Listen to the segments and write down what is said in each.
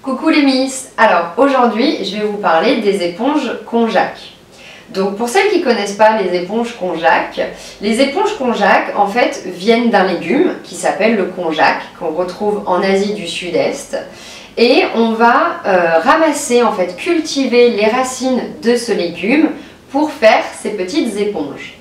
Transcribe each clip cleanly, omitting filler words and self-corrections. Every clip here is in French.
Coucou les Miss. Alors aujourd'hui je vais vous parler des éponges Konjac. Donc pour celles qui ne connaissent pas les éponges Konjac en fait viennent d'un légume qui s'appelle le konjac, qu'on retrouve en Asie du Sud-Est. Et on va ramasser, en fait cultiver les racines de ce légume pour faire ces petites éponges.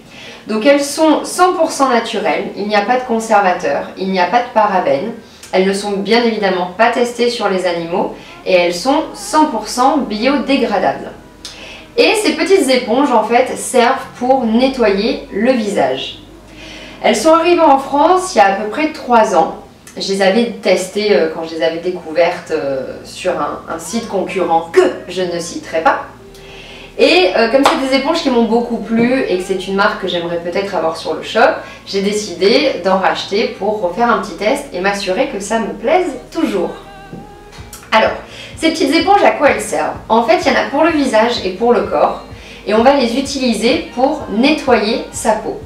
Donc elles sont 100% naturelles, il n'y a pas de conservateur, il n'y a pas de parabènes. Elles ne sont bien évidemment pas testées sur les animaux et elles sont 100% biodégradables. Et ces petites éponges en fait servent pour nettoyer le visage. Elles sont arrivées en France il y a à peu près 3 ans. Je les avais testées quand je les avais découvertes sur un site concurrent que je ne citerai pas. Et comme c'est des éponges qui m'ont beaucoup plu et que c'est une marque que j'aimerais peut-être avoir sur le shop, j'ai décidé d'en racheter pour refaire un petit test et m'assurer que ça me plaise toujours. Alors, ces petites éponges, à quoi elles servent? En fait, il y en a pour le visage et pour le corps et on va les utiliser pour nettoyer sa peau.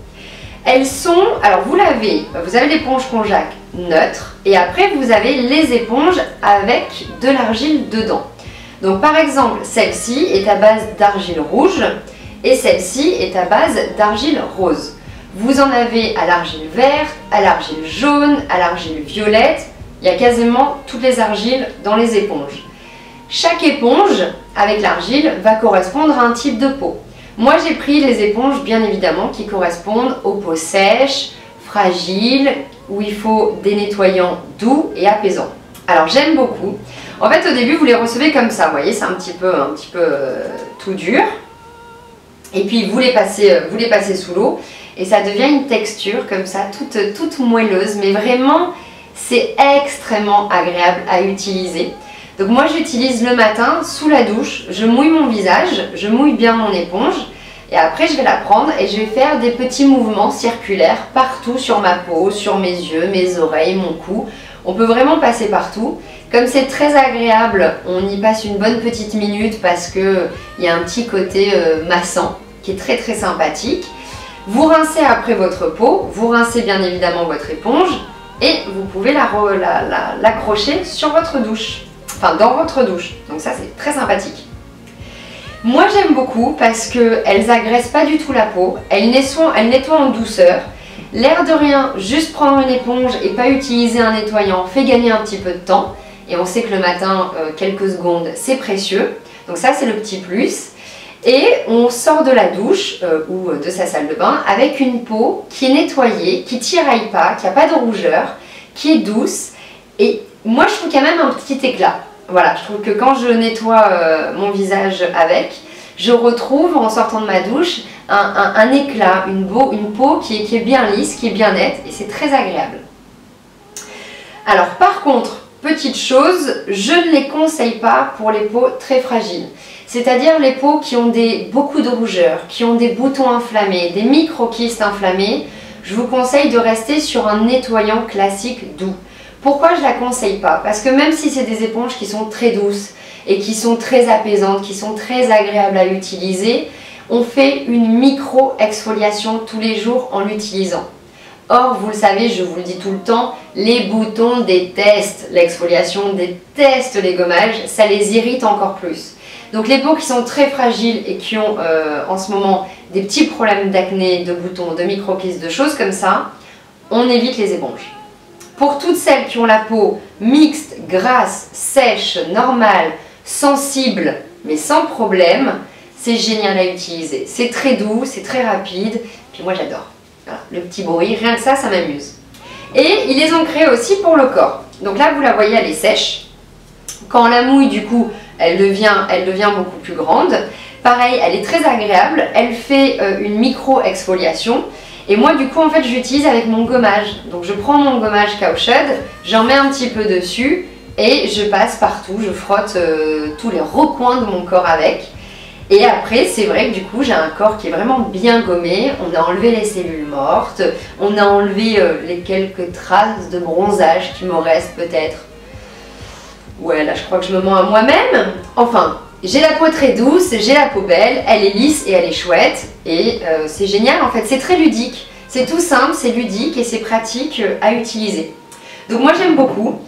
Elles sont, alors vous avez l'éponge Konjac neutre et après vous avez les éponges avec de l'argile dedans. Donc par exemple, celle-ci est à base d'argile rouge et celle-ci est à base d'argile rose. Vous en avez à l'argile verte, à l'argile jaune, à l'argile violette. Il y a quasiment toutes les argiles dans les éponges. Chaque éponge avec l'argile va correspondre à un type de peau. Moi j'ai pris les éponges bien évidemment qui correspondent aux peaux sèches, fragiles, où il faut des nettoyants doux et apaisants. Alors j'aime beaucoup. En fait au début vous les recevez comme ça, vous voyez c'est un petit peu tout dur. Et puis vous les passez sous l'eau et ça devient une texture comme ça, toute moelleuse, mais vraiment c'est extrêmement agréable à utiliser. Donc moi j'utilise le matin sous la douche, je mouille mon visage, je mouille bien mon éponge et après je vais la prendre et je vais faire des petits mouvements circulaires partout sur ma peau, sur mes yeux, mes oreilles, mon cou. On peut vraiment passer partout. Comme c'est très agréable, on y passe une bonne petite minute parce qu'il y a un petit côté massant qui est très sympathique. Vous rincez après votre peau, vous rincez bien évidemment votre éponge et vous pouvez l'accrocher sur votre douche, enfin dans votre douche. Donc ça c'est très sympathique. Moi j'aime beaucoup parce qu'elles agressent pas du tout la peau, elles nettoient en douceur. L'air de rien, juste prendre une éponge et pas utiliser un nettoyant fait gagner un petit peu de temps. Et on sait que le matin, quelques secondes, c'est précieux. Donc ça, c'est le petit plus. Et on sort de la douche ou de sa salle de bain avec une peau qui est nettoyée, qui tiraille pas, qui n'a pas de rougeur, qui est douce. Et moi, je trouve qu'il y a même un petit éclat. Voilà, je trouve que quand je nettoie mon visage avec, je retrouve en sortant de ma douche un éclat, une peau qui est bien lisse, qui est bien nette et c'est très agréable. Alors par contre, petite chose, je ne les conseille pas pour les peaux très fragiles. C'est-à-dire les peaux qui ont beaucoup de rougeur, qui ont des boutons inflammés, des micro-kystes inflammés, je vous conseille de rester sur un nettoyant classique doux. Pourquoi je ne la conseille pas? Parce que même si c'est des éponges qui sont très douces et qui sont très apaisantes, qui sont très agréables à utiliser, on fait une micro-exfoliation tous les jours en l'utilisant. Or, vous le savez, je vous le dis tout le temps, les boutons détestent l'exfoliation, détestent les gommages, ça les irrite encore plus. Donc les peaux qui sont très fragiles et qui ont en ce moment des petits problèmes d'acné, de boutons, de micro-kystes, de choses comme ça, on évite les éponges. Pour toutes celles qui ont la peau mixte, grasse, sèche, normale, sensible, mais sans problème, c'est génial à utiliser. C'est très doux, c'est très rapide, puis moi j'adore. Voilà, le petit bruit, rien que ça m'amuse. Et ils les ont créés aussi pour le corps. Donc là, vous la voyez, elle est sèche. Quand on la mouille, du coup, elle devient beaucoup plus grande. Pareil, elle est très agréable. Elle fait une micro-exfoliation. Et moi, du coup, en fait, je l'utilise avec mon gommage. Donc je prends mon gommage Cowshed, j'en mets un petit peu dessus et je passe partout. Je frotte tous les recoins de mon corps avec. Et après, c'est vrai que du coup, j'ai un corps qui est vraiment bien gommé. On a enlevé les cellules mortes, on a enlevé les quelques traces de bronzage qui me restent peut-être. Ouais, là, je crois que je me mens à moi-même. Enfin, j'ai la peau très douce, j'ai la peau belle, elle est lisse et elle est chouette. Et c'est génial, en fait, c'est très ludique. C'est tout simple, c'est ludique et c'est pratique à utiliser. Donc moi j'aime beaucoup.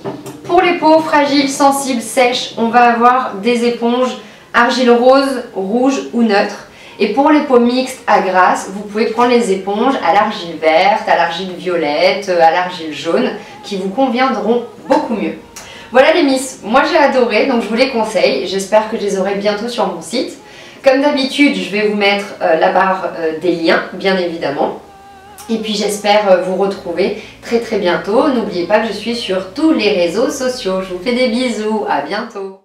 Pour les peaux fragiles, sensibles, sèches, on va avoir des éponges argile rose, rouge ou neutre. Et pour les peaux mixtes à grasse, vous pouvez prendre les éponges à l'argile verte, à l'argile violette, à l'argile jaune, qui vous conviendront beaucoup mieux. Voilà les miss, moi j'ai adoré, donc je vous les conseille. J'espère que je les aurai bientôt sur mon site. Comme d'habitude, je vais vous mettre la barre des liens, bien évidemment. Et puis j'espère vous retrouver très bientôt. N'oubliez pas que je suis sur tous les réseaux sociaux. Je vous fais des bisous, à bientôt.